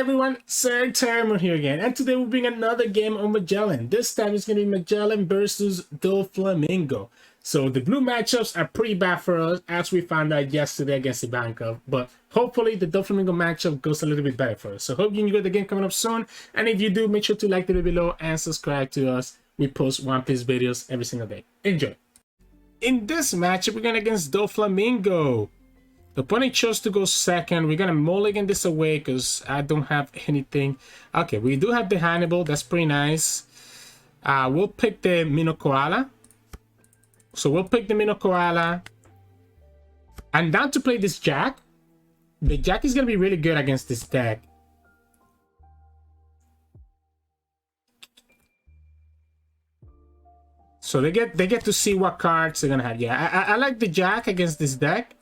everyone, Sirturmund here again, and today we'll bring another game on Magellan. This time it's going to be Magellan versus Doflamingo. So the blue matchups are pretty bad for us, as we found out yesterday against the Banco, but hopefully the Doflamingo matchup goes a little bit better for us. So hope you enjoy the game coming up soon, and if you do, make sure to like the video below and subscribe to us. We post One Piece videos every single day. Enjoy! In this matchup, we're going against Doflamingo. The opponent chose to go second. We're gonna mulligan this away because I don't have anything. Okay, we do have the Hanyabal. That's pretty nice. We'll pick the Minokoala. So we'll pick the Minokoala. I'm down to play this Jack. The Jack is gonna be really good against this deck. So they get to see what cards they're gonna have. Yeah, I like the Jack against this deck.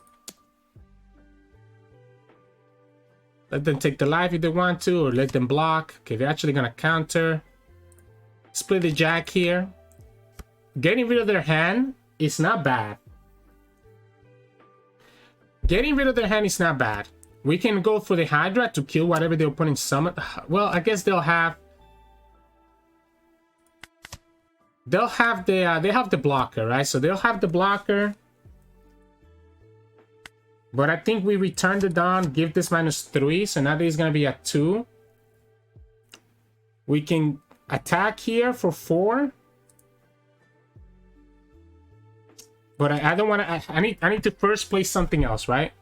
Let them take the life if they want to, or let them block. Okay, they're actually gonna counter. Split the Jack here. Getting rid of their hand is not bad. Getting rid of their hand is not bad. We can go for the Hydra to kill whatever the opponent summon. Well, I guess they'll have the they have the blocker, right? So they'll have the blocker. But I think we return the Dawn, give this -3, so now there's going to be a 2. We can attack here for 4. But I don't want to... I need to first play something else, right?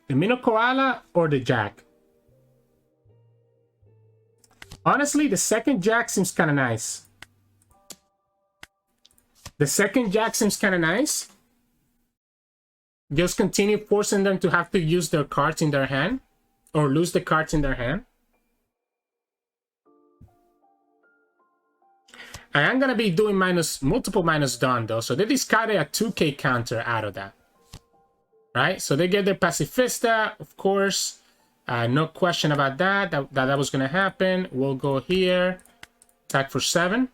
The Minokoala or the Jack? Honestly, the second Jack seems kind of nice. The second Jack seems kind of nice. Just continue forcing them to have to use their cards in their hand, or lose the cards in their hand. I am going to be doing multiple minus Dawn though, so they discarded a 2k counter out of that. Right, so they get their Pacifista, of course. No question about that was going to happen. We'll go here, attack for 7.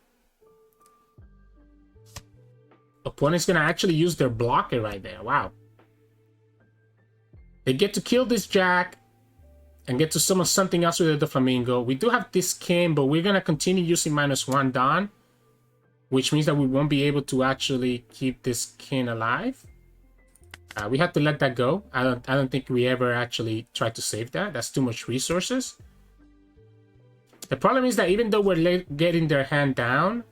Opponent's going to actually use their blocker right there. Wow. They get to kill this Jack and get to summon something else with the Doflamingo. We do have this King, but we're going to continue using -1 Dawn, which means that we won't be able to actually keep this King alive. We have to let that go. I don't think we ever actually tried to save that. That's too much resources. The problem is that even though we're getting their hand down...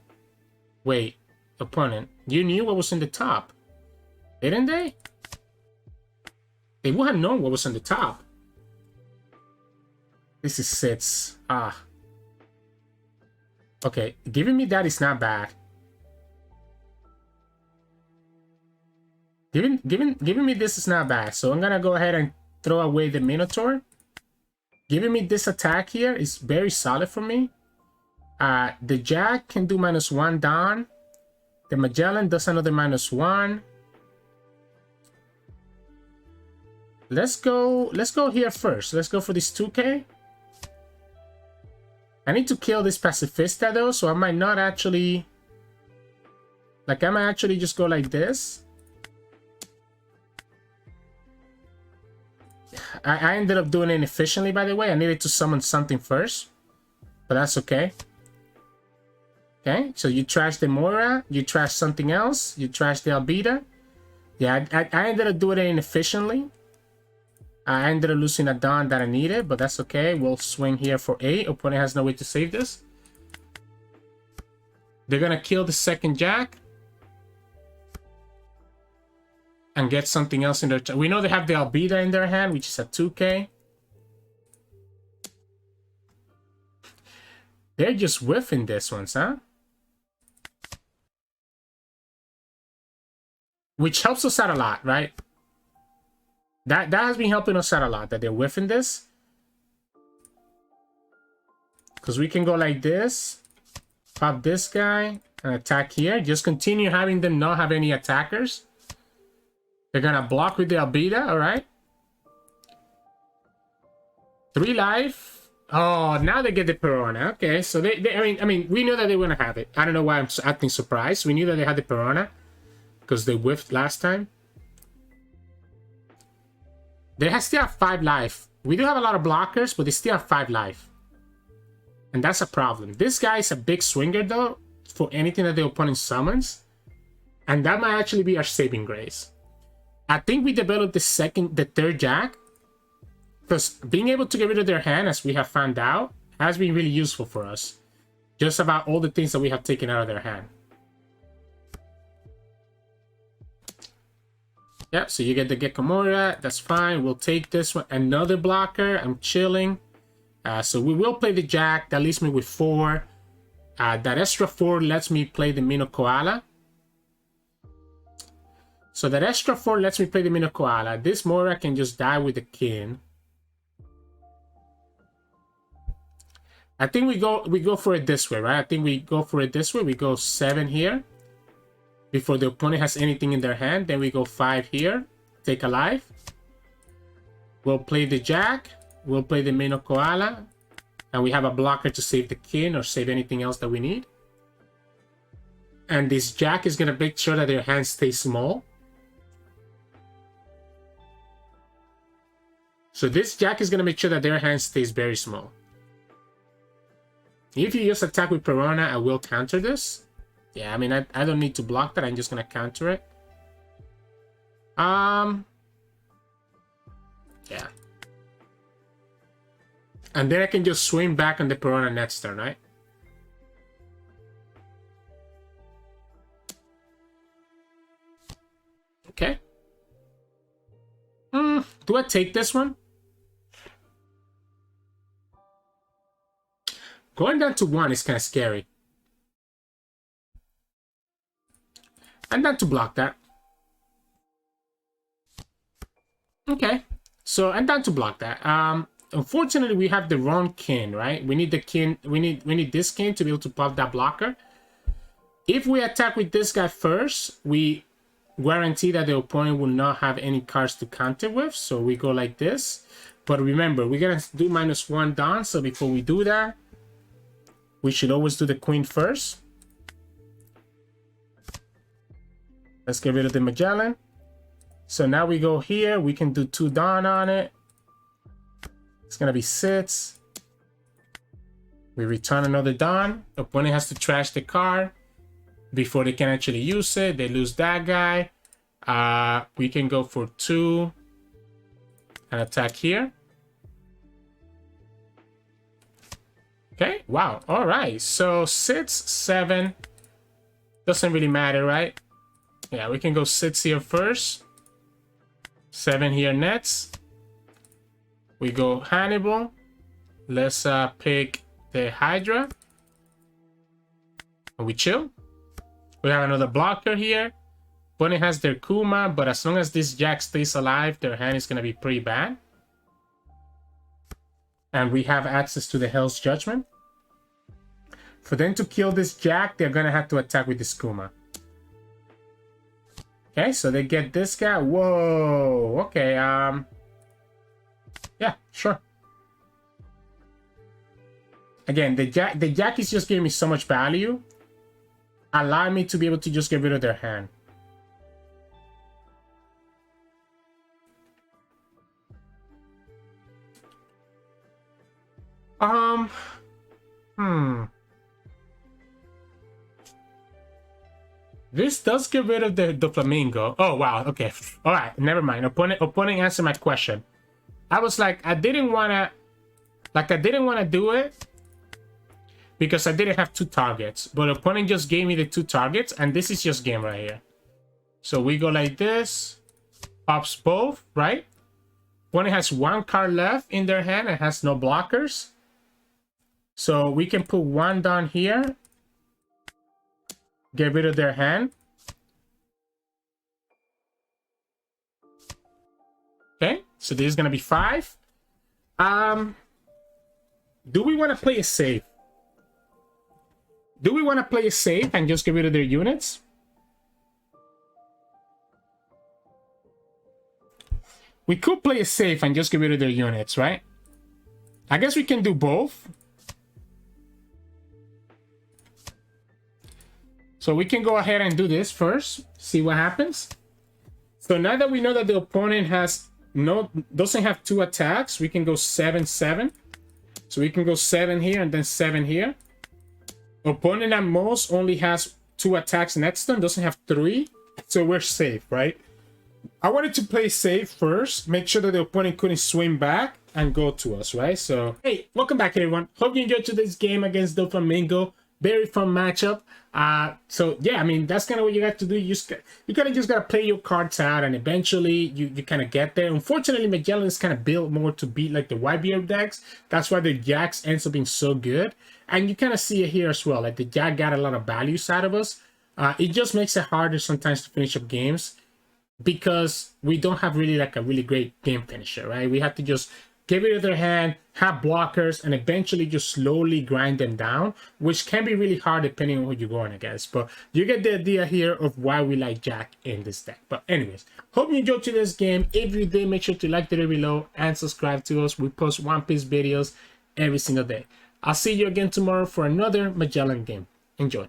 Wait, opponent, you knew what was in the top, didn't they? They would have known what was on the top. This is 6. Okay, giving me that is not bad. Giving me this is not bad. So I'm gonna go ahead and throw away the Minotaur. Giving me this attack here is very solid for me. The Jack can do -1 Dawn. The Magellan does another -1. Let's go here first. Let's go for this 2k. I need to kill this Pacifista though, so I might not actually... Like, I might actually just go like this. I ended up doing it efficiently, by the way. I needed to summon something first, but that's okay. Okay, so you trash the Moira, you trash something else, you trash the Albita. Yeah, I ended up doing it inefficiently. I ended up losing a Dawn that I needed, but that's okay. We'll swing here for 8. Opponent has no way to save this. They're going to kill the second Jack. And get something else in their... We know they have the Albita in their hand, which is a 2k. They're just whiffing this one, huh? Which helps us out a lot, right? That has been helping us out a lot, that they're whiffing this. Because we can go like this, pop this guy, and attack here. Just continue having them not have any attackers. They're going to block with the Albita, alright? 3 life. Oh, now they get the Piranha. Okay, so I mean, we knew that they were going to have it. I don't know why I'm acting surprised. We knew that they had the Piranha because they whiffed last time. They still have 5 life. We do have a lot of blockers, but they still have 5 life. And that's a problem. This guy is a big swinger, though, for anything that the opponent summons. And that might actually be our saving grace. I think we developed the third Jack. Because being able to get rid of their hand, as we have found out, has been really useful for us. Just about all the things that we have taken out of their hand. Yep, so you get the Gekomura. That's fine. We'll take this one. Another blocker. I'm chilling. So we will play the Jack. That leaves me with 4. That extra 4 lets me play the Minokoala. So that extra 4 lets me play the Minokoala. This Mora can just die with the kin. I think we go for it this way, right? I think we go for it this way. We go 7 here. Before the opponent has anything in their hand. Then we go 5 here. Take a life. We'll play the Jack. We'll play the Minokoala. And we have a blocker to save the kin or save anything else that we need. And this Jack is going to make sure that their hand stays small. So this Jack is going to make sure that their hand stays very small. If you use attack with Piranha, I will counter this. Yeah, I mean, I don't need to block that. I'm just going to counter it. Yeah. And then I can just swing back on the Piranha next turn, right? Okay. Do I take this one? Going down to 1 is kind of scary. I'm down to block that. Okay. So I'm down to block that. Unfortunately, we have the wrong kin, right? We need the kin. We need this kin to be able to pop that blocker. If we attack with this guy first, we guarantee that the opponent will not have any cards to counter with. So we go like this. But remember, we're gonna do -1 down. So before we do that, we should always do the queen first. Let's get rid of the Magellan. So now we go here. We can do 2 Dawn on it. It's going to be 6. We return another Dawn. Opponent has to trash the card before they can actually use it. They lose that guy. We can go for 2 and attack here. Okay, wow. All right. So 6, 7. Doesn't really matter, right? Yeah, we can go 6 here first. 7 here next. We go Hanyabal. Let's pick the Hydra. And we chill. We have another blocker here. Opponent has their Kuma, but as long as this Jack stays alive, their hand is going to be pretty bad. And we have access to the Hell's Judgment. For them to kill this Jack, they're going to have to attack with this Kuma. Okay, so they get this guy. Whoa, okay, yeah, sure. Again, the Jack is just giving me so much value. Allow me to be able to just get rid of their hand. This does get rid of the Doflamingo. Oh, wow. Okay. All right. Never mind. Opponent answered my question. I was like, I didn't want to do it because I didn't have 2 targets. But opponent just gave me the 2 targets, and this is just game right here. So we go like this. Pops both, right? Opponent has 1 card left in their hand and has no blockers. So we can put 1 down here. Get rid of their hand. Okay, so this is gonna be 5. Do we want to play it safe? Do we want to play it safe and just get rid of their units? We could play it safe and just get rid of their units, right? I guess we can do both. So we can go ahead and do this first, see what happens. So now that we know that the opponent has no, doesn't have 2 attacks. We can go 7-7. So we can go 7 here and then 7 here. Opponent at most only has 2 attacks next turn, doesn't have 3. So we're safe, right? I wanted to play safe first, make sure that the opponent couldn't swing back and go to us, right? So, hey, welcome back, everyone. Hope you enjoyed today's game against Doflamingo. Very fun matchup. So yeah, I mean, that's kind of what you got to do. You kind of just got to play your cards out, and eventually you kind of get there. Unfortunately, Magellan is kind of built more to beat like the Whitebeard decks. That's why the Jacks ends up being so good. And you kind of see it here as well. Like the Jack got a lot of value side of us. It just makes it harder sometimes to finish up games because we don't have really like a really great game finisher, right? We have to just get rid of their hand, have blockers, and eventually just slowly grind them down, which can be really hard depending on who you're going against. But you get the idea here of why we like Jack in this deck. But anyways, hope you enjoyed today's game. If you did, make sure to like the video below and subscribe to us. We post One Piece videos every single day. I'll see you again tomorrow for another Magellan game. Enjoy.